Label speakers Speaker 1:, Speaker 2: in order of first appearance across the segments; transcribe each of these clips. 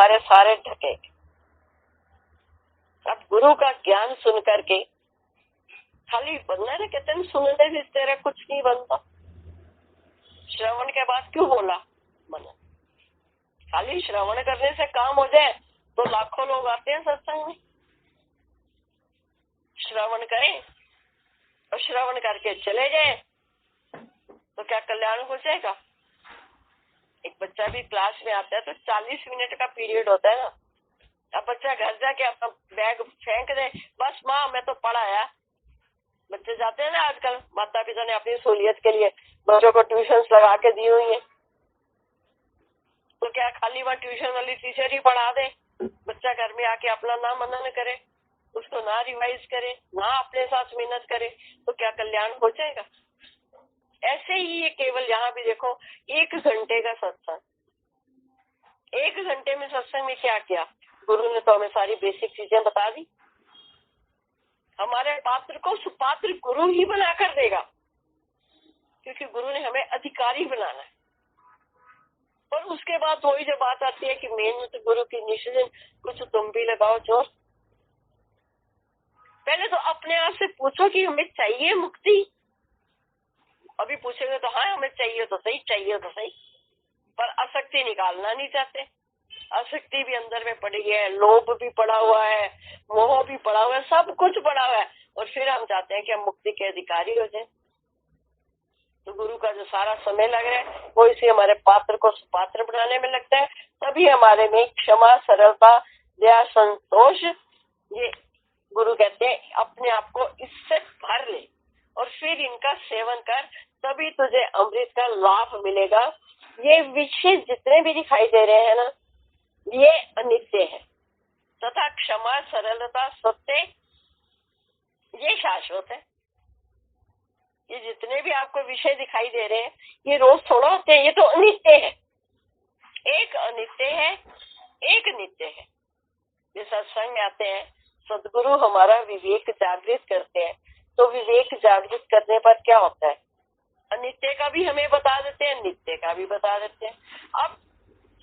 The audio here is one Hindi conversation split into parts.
Speaker 1: हमारे सारे ढके। अब गुरु का ज्ञान सुन करके खाली बनना है, कहते हैं सुनने से तेरा कुछ नहीं बनता। श्रवण के बाद क्यों बोला मनन? खाली श्रवण करने से काम हो जाए तो लाखों लोग आते हैं सत्संग में। श्रवण करें और श्रवण करके चले जाए तो क्या कल्याण हो जाएगा? एक बच्चा भी क्लास में आता है तो 40 मिनट का पीरियड होता है ना। अब बच्चा घर जाके अपना बैग फेंक दे, बस माँ मैं तो पढ़ आया। बच्चे जाते हैं ना आजकल, माता पिता ने अपनी सहूलियत के लिए बच्चों को ट्यूशन लगा के दी हुई है, तो क्या खाली वहाँ ट्यूशन वाली टीचर ही पढ़ा दे? बच्चा घर में आके अपना ना मनन करे, उसको ना रिवाइज करे, ना अपने साथ मेहनत करे, तो क्या कल्याण हो जाएगा? ऐसे ही ये केवल यहाँ भी देखो 1 घंटे का सत्संग, 1 घंटे में सत्संग में क्या किया? गुरु ने तो हमें सारी बेसिक चीजें बता दी। हमारे पात्र को सुपात्र गुरु ही बना कर देगा, क्योंकि गुरु ने हमें अधिकारी बनाना है। और उसके बाद वही जो बात आती है कि मेन में तो गुरु की निश्चय, कुछ तुम भी लगाओ जोर। पहले तो अपने आप से पूछो कि हमें चाहिए मुक्ति। अभी पूछेंगे तो हाँ हमें चाहिए तो सही, चाहिए तो सही, पर आसक्ति निकालना नहीं चाहते। आसक्ति भी अंदर में पड़ी है, लोभ भी पड़ा हुआ है, मोह भी पड़ा हुआ है, सब कुछ पड़ा हुआ है, और फिर हम चाहते हैं कि हम मुक्ति के अधिकारी हो जाए। तो गुरु का जो सारा समय लग रहा है वो इसी हमारे पात्र को सुपात्र बनाने में लगता है। तभी हमारे में क्षमा, सरलता, दया, संतोष, ये गुरु कहते हैं अपने आप को इससे भर ले और फिर इनका सेवन कर, तभी तुझे अमृत का लाभ मिलेगा। ये विषय जितने भी दिखाई दे रहे हैं ना, ये अनित्य है, तथा क्षमा, सरलता, सत्य ये शाश्वत है। ये जितने भी आपको विषय दिखाई दे रहे हैं ये रोज थोड़ा होते हैं, ये तो अनित्य है। एक अनित्य है, एक नित्य है। ये सत्संग में आते हैं, सदगुरु हमारा विवेक जागृत करते हैं, तो विवेक जागृत करने पर क्या होता है? अनित्य का भी हमें बता देते हैं, नित्य का भी बता देते हैं। अब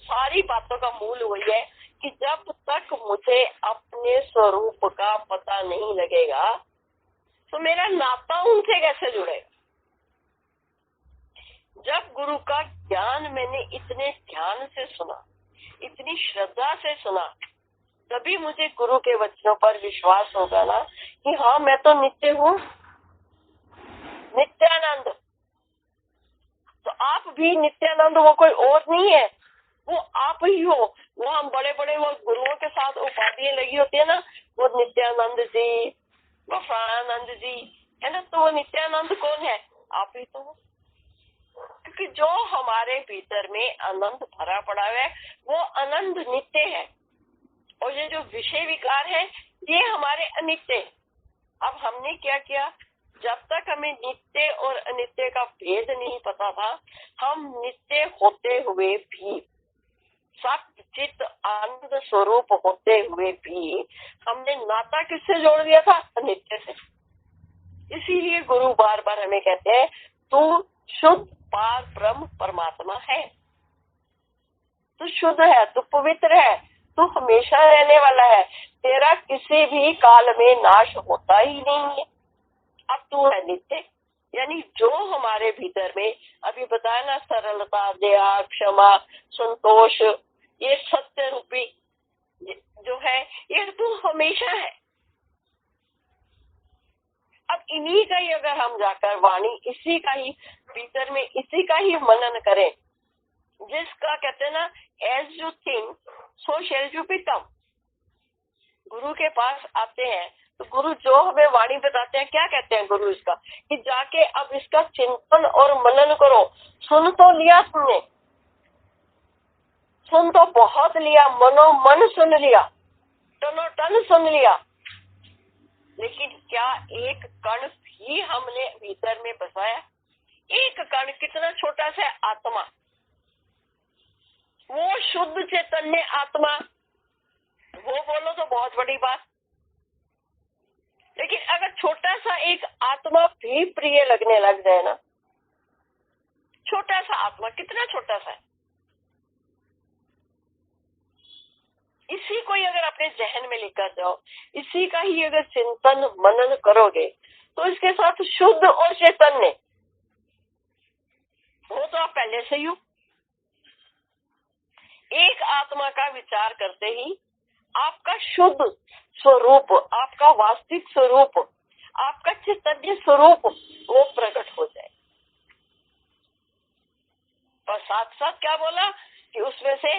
Speaker 1: सारी बातों का मूल वही है कि जब तक मुझे अपने स्वरूप का पता नहीं लगेगा तो मेरा नाता उनसे कैसे जुड़ेगा? जब गुरु का ज्ञान मैंने इतने ध्यान से सुना, इतनी श्रद्धा से सुना, तभी मुझे गुरु के वचनों पर विश्वास होगा ना कि हाँ मैं तो नित्य हूँ, नित्यानंद। तो आप भी नित्यानंद, वो कोई और नहीं है, वो आप ही हो। वो हम बड़े बड़े वो गुरुओं के साथ उपाधियां लगी होती है ना, वो नित्यानंद जी, वो प्राणानंद जी है ना, तो वो नित्यानंद कौन है? आप ही तो हो। क्योंकि जो हमारे भीतर में आनंद भरा पड़ा है वो आनंद नित्य है, और ये जो विषय विकार है ये हमारे अनित्य। अब हमने क्या किया? जब तक हमें नित्य और अनित्य का भेद नहीं पता था, हम नित्य होते हुए भी, सत्य चित्त आनंद स्वरूप होते हुए भी हमने नाता किससे जोड़ दिया था? अनित्य से। इसीलिए गुरु बार बार हमें कहते हैं तू शुद्ध पार ब्रह्म परमात्मा है, तू शुद्ध है, तू पवित्र है, तू हमेशा रहने वाला है, तेरा किसी भी काल में नाश होता ही नहीं है। अब तू है नित्य। यानी जो हमारे भीतर में अभी बताया ना, सरलता, दया, क्षमा, संतोष, ये सत्य रूपी जो है ये तू हमेशा है। अब इन्हीं का ही अगर हम जाकर वाणी इसी का ही भीतर में इसी का ही मनन करें, जिसका कहते हैं ना as you think so shall you become. गुरु के पास आते हैं तो गुरु जो हमें वाणी बताते हैं, क्या कहते हैं गुरु इसका? कि जाके अब इसका चिंतन और मनन करो। सुन तो लिया तुमने, सुन तो बहुत लिया, मनो मन सुन लिया, तनो तन सुन लिया, लेकिन क्या एक कण भी हमने भीतर में बसाया? एक कण, कितना छोटा सा आत्मा, वो शुद्ध चैतन्य आत्मा, वो बोलो तो बहुत बड़ी बात। लेकिन अगर छोटा सा एक आत्मा भी प्रिय लगने लग जाए ना, छोटा सा आत्मा, कितना छोटा सा है, इसी को ही अगर अपने जहन में लेकर जाओ, इसी का ही अगर चिंतन मनन करोगे, तो इसके साथ शुद्ध और चैतन्य वो तो आप पहले से ही हो। एक आत्मा का विचार करते ही आपका शुद्ध स्वरूप, आपका वास्तविक स्वरूप, आपका चैतन्य स्वरूप वो प्रकट हो जाए। और साथ साथ क्या बोला कि उसमें से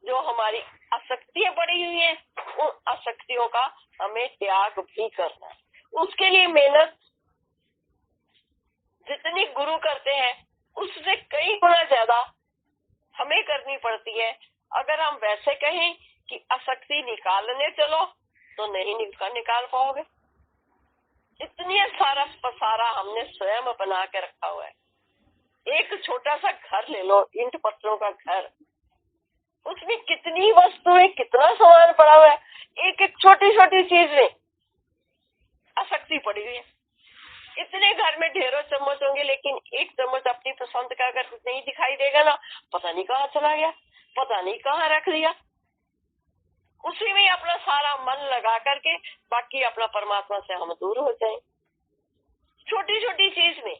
Speaker 1: जो हमारी आसक्तियां पड़ी हुई है, उन आसक्तियों का हमें त्याग भी करना है। उसके लिए मेहनत जितनी गुरु करते हैं उससे कई गुना ज्यादा हमें करनी पड़ती है। अगर हम वैसे कहें कि आसक्ति निकालने चलो तो नहीं निकाल पाओगे। इतनी सारा पसारा हमने स्वयं बना के रखा हुआ है। एक छोटा सा घर ले लो, ईंट पत्थरों का घर, उसमें कितनी वस्तुएं, कितना सामान पड़ा हुआ है। एक एक छोटी छोटी चीज में आसक्ति पड़ी हुई है। इतने घर में ढेरों चम्मच होंगे, लेकिन एक चम्मच अपनी पसंद का अगर नहीं दिखाई देगा ना, पता नहीं कहाँ चला गया, पता नहीं कहाँ रख दिया। उसी में अपना सारा मन लगा करके बाकी अपना परमात्मा से हम दूर हो जाए। छोटी छोटी चीज में,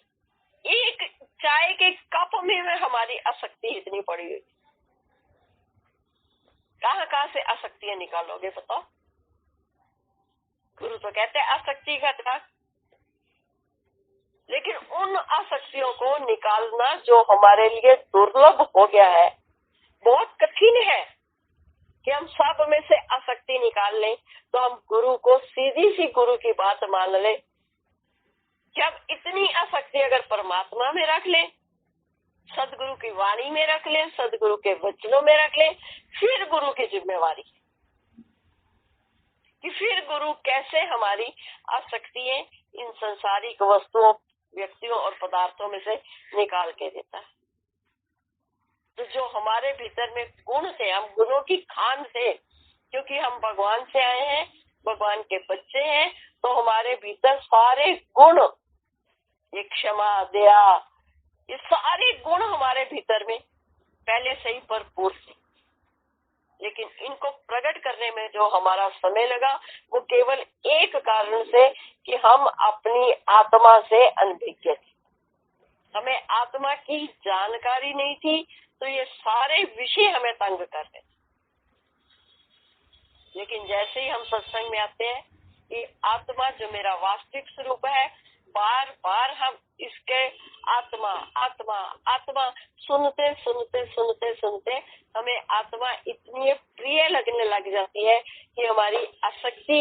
Speaker 1: एक चाय के कप में हमारी आसक्ति इतनी पड़ी हुई। कहाँ से आसक्तियां निकालोगे बताओ? गुरु तो कहते हैं आसक्ति का त्याग, लेकिन उन आसक्तियों को निकालना जो हमारे लिए दुर्लभ हो गया है, बहुत कठिन है कि हम सब में से आसक्ति निकाल लें। तो हम गुरु को सीधी सी गुरु की बात मान ले। जब इतनी आसक्ति अगर परमात्मा में रख ले, सदगुरु की वाणी में रख ले, सदगुरु के वचनों में रख ले, फिर गुरु की जिम्मेवारी कि फिर गुरु कैसे हमारी आसक्तियां इन संसारिक वस्तुओं, व्यक्तियों और पदार्थों में से निकाल के देता है। तो जो हमारे भीतर में गुण थे, हम गुणों की खान थे, क्योंकि हम भगवान से आए हैं, भगवान के बच्चे हैं, तो हमारे भीतर सारे गुण, ये क्षमा, दया, ये सारे गुण हमारे भीतर में पहले से ही भरपूर थे। लेकिन इनको प्रकट करने में जो हमारा समय लगा, वो केवल एक कारण से कि हम अपनी आत्मा से अनभिज्ञ थे। हमें आत्मा की जानकारी नहीं थी, तो ये सारे विषय हमें तंग कर रहे। लेकिन जैसे ही हम सत्संग में आते हैं, ये आत्मा जो मेरा वास्तविक स्वरूप है, बार बार हम इसके आत्मा आत्मा आत्मा सुनते सुनते सुनते सुनते हमें आत्मा इतनी प्रिय लगने लग जाती है कि हमारी आसक्ति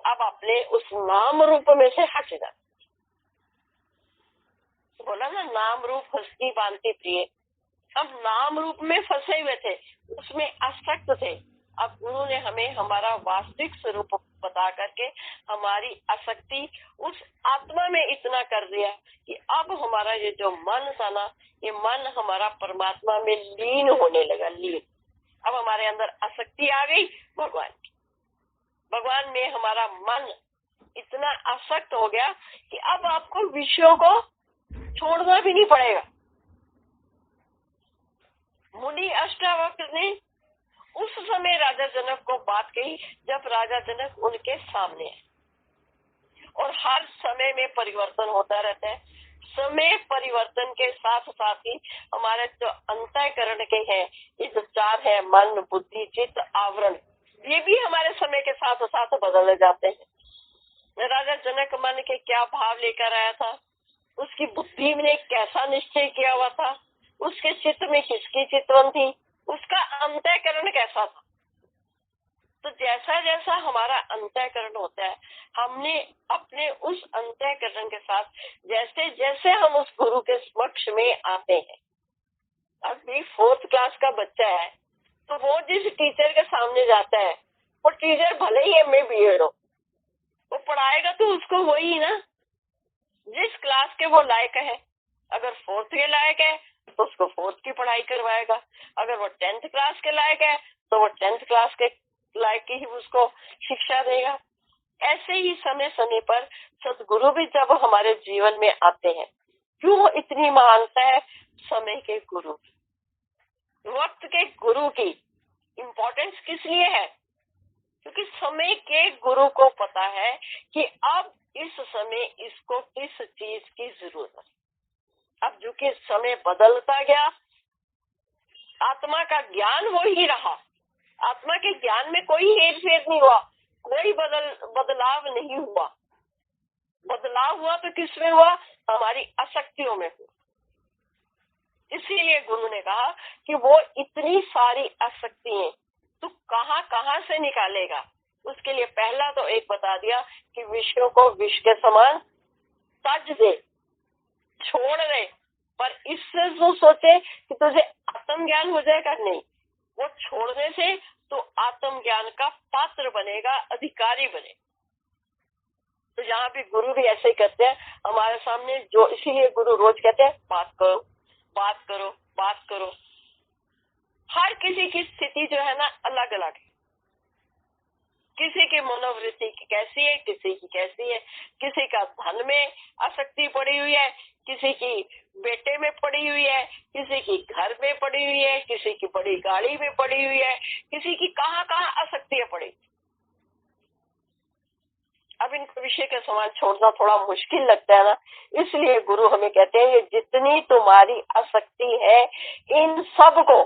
Speaker 1: अब अपने उस नाम रूप में से हट जाती। बोला ना, नाम रूप हस्ती बांधती प्रिय। हम नाम रूप में फंसे हुए थे, उसमें आसक्त थे। अब गुरु ने हमें हमारा वास्तविक स्वरूप बता करके हमारी आसक्ति उस आत्मा में इतना कर दिया कि अब हमारा ये जो मन था ना, ये मन हमारा परमात्मा में लीन होने लगा, लीन। अब हमारे अंदर आसक्ति आ गई भगवान की। भगवान में हमारा मन इतना आसक्त हो गया कि अब आपको विषयों को छोड़ना भी नहीं पड़ेगा। मुनि अष्टावक्र ने उस समय राजा जनक को बात कही जब राजा जनक उनके सामने है। और हर समय में परिवर्तन होता रहता है। समय परिवर्तन के साथ साथ ही हमारे जो अंतःकरण के हैं, ये जो चार है, मन, बुद्धि, चित्त, आवरण, ये भी हमारे समय के साथ साथ बदल जाते हैं। राजा जनक मन के क्या भाव लेकर आया था, उसकी बुद्धि ने कैसा निश्चय किया हुआ था, उसके चित्त में किसकी चितवन थी, उसका अंतःकरण कैसा था। तो जैसा जैसा हमारा अंतःकरण होता है, हमने अपने उस अंतःकरण के साथ जैसे जैसे हम उस गुरु के समक्ष में आते हैं। अभी 4th क्लास का बच्चा है, तो वो जिस टीचर के सामने जाता है, वो टीचर भले ही MA-BEd हो, वो पढ़ाएगा तो उसको वही ना जिस क्लास के वो लायक है। अगर 4th के लायक है तो उसको 4th की पढ़ाई करवाएगा, अगर वो 10th क्लास के लायक है तो वो 10th क्लास के लायक की ही उसको शिक्षा देगा। ऐसे ही समय समय पर सदगुरु भी जब हमारे जीवन में आते हैं, क्यों इतनी महानता है समय के गुरु की, वक्त के गुरु की इम्पोर्टेंस किस लिए है? क्योंकि समय के गुरु को पता है कि अब इस समय इसको किस चीज की जरूरत है। अब जो कि समय बदलता गया, आत्मा का ज्ञान वो ही रहा, आत्मा के ज्ञान में कोई हेरफेर नहीं हुआ, कोई बदलाव नहीं हुआ। बदलाव हुआ तो किसमें हुआ? हमारी आसक्तियों में हुआ। इसीलिए गुरु ने कहा कि वो इतनी सारी आसक्तियां तू कहाँ कहाँ से निकालेगा। उसके लिए पहला तो एक बता दिया कि विषयों को विष के समान तज दे, छोड़ दे। पर इससे जो सोचे कि तुझे आत्म ज्ञान हो जाएगा, नहीं, वो छोड़ने से तो आत्म ज्ञान का पात्र बनेगा, अधिकारी बने। तो यहाँ भी गुरु भी ऐसे ही करते हैं हमारे सामने, जो इसीलिए गुरु रोज कहते हैं बात करो, बात करो, बात करो। हर किसी की स्थिति जो है ना अलग अलग है। किसी की मनोवृत्ति की कैसी है, किसी की कैसी है, किसी का धन में आसक्ति पड़ी हुई है, किसी की बेटे में पड़ी हुई है, किसी की घर में पड़ी हुई है, किसी की बड़ी गाड़ी में पड़ी हुई है, किसी की कहाँ कहाँ आसक्तियां पड़ी। अब इनको विषय के समान छोड़ना थोड़ा मुश्किल लगता है ना, इसलिए गुरु हमें कहते हैं ये जितनी तुम्हारी आसक्ति है इन सब को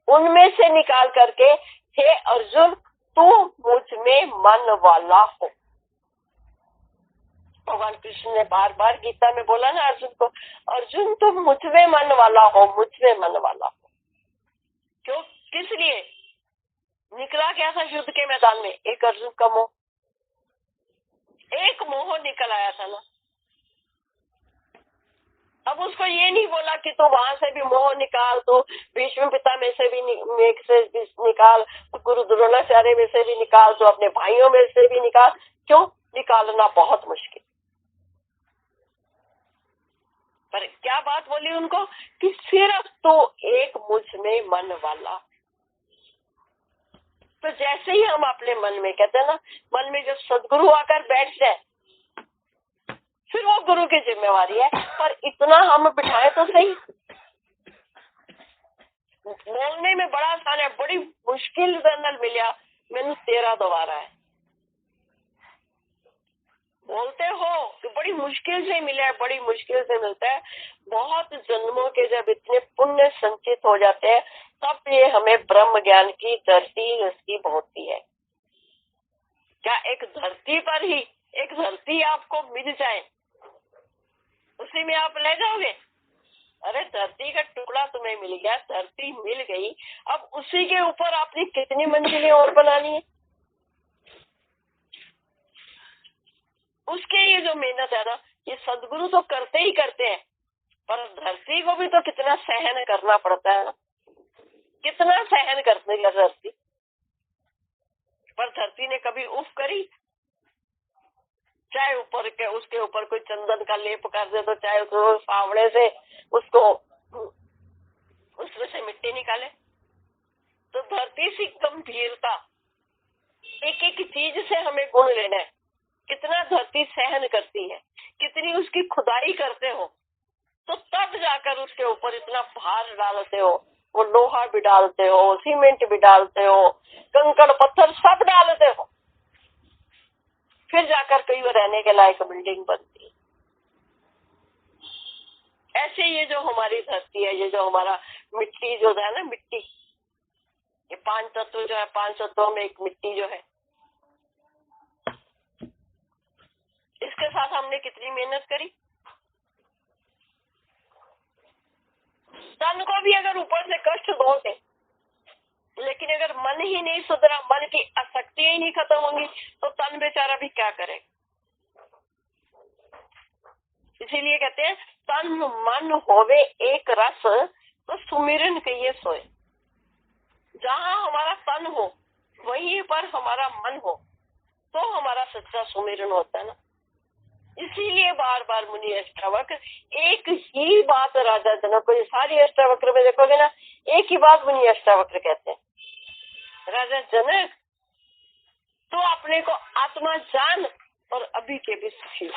Speaker 1: उनमें से निकाल करके, हे अर्जुन तू मुझ में मन वाला हो। भगवान कृष्ण ने बार बार गीता में बोला ना अर्जुन को, अर्जुन तुम मुझ में मन वाला हो, मुझ में मन वाला हो। क्यों? किस लिए निकला क्या था युद्ध के मैदान में? एक अर्जुन का मोह, एक मोह निकल आया था ना। अब उसको ये नहीं बोला कि तू वहां से भी मोह निकाल, तो भीष्म पिता में से भी निकाल, तो गुरु द्रोणाचार्य में से भी निकाल, तो अपने भाइयों में से भी निकाल। क्यों? निकालना बहुत मुश्किल। पर क्या बात बोली उनको कि सिर्फ तो एक मुझ में मन वाला। तो जैसे ही हम अपने मन में कहते हैं ना, मन में जब सदगुरु आकर बैठ जाए फिर वो गुरु की जिम्मेवारी है। पर इतना हम बिठाए तो सही। बोलने में बड़ा आसान है, बड़ी मुश्किल जनरल मिलिया मैंने 13 दोबारा है। बोलते हो कि बड़ी मुश्किल से मिला है, बड़ी मुश्किल से मिलता है। बहुत जन्मों के जब इतने पुण्य संचित हो जाते हैं तब ये हमें ब्रह्म ज्ञान की धरती नसीब होती है। क्या एक धरती पर ही एक धरती आपको मिल जाए उसी में आप ले जाओगे? अरे धरती का टुकड़ा तुम्हें मिल गया, धरती मिल गई, अब उसी के ऊपर आपने कितनी मंजिलें और बनानी है? उसके ये जो मेहनत है ना, ये सदगुरु तो करते ही करते हैं, पर धरती को भी तो कितना सहन करना पड़ता है ना। कितना सहन करती है धरती। पर धरती ने कभी उफ करी? चाहे ऊपर के उसके ऊपर कोई चंदन का लेप कर दे, तो चाहे उसको फावड़े से उसको उसमें से मिट्टी निकाले। तो धरती से गंभीरता, एक एक चीज से हमें गुण लेना है। कितना धरती सहन करती है, कितनी उसकी खुदाई करते हो, तो तब जाकर उसके ऊपर इतना भार डालते हो। वो लोहा भी डालते हो, सीमेंट भी डालते हो, कंकड़ पत्थर सब डालते हो, फिर जाकर कहीं वो रहने के लायक बिल्डिंग बनती है। ऐसे ये जो हमारी धरती है, ये जो हमारा मिट्टी जो है ना, मिट्टी, ये 5 तत्व जो है, 5 तत्वों में एक मिट्टी जो है, इसके साथ हमने कितनी मेहनत करी। तन को भी अगर ऊपर से कष्ट दोगे, लेकिन अगर मन ही नहीं सुधरा, मन की आसक्ति ही नहीं खत्म होंगी, तो तन बेचारा भी क्या करे। इसीलिए कहते हैं तन मन होवे एक रस, तो सुमिरन कहिए सोए। जहाँ हमारा तन हो वहीं पर हमारा मन हो, तो हमारा सच्चा सुमिरन होता है ना। इसीलिए बार बार मुनि अष्टावक्र एक ही बात, राजा जनक को, सारी अष्टावक्र में देखोगे ना, एक ही बात मुनि अष्टावक्र कहते हैं, राजा जनक तो अपने को आत्मा जान और अभी के भी सुखी।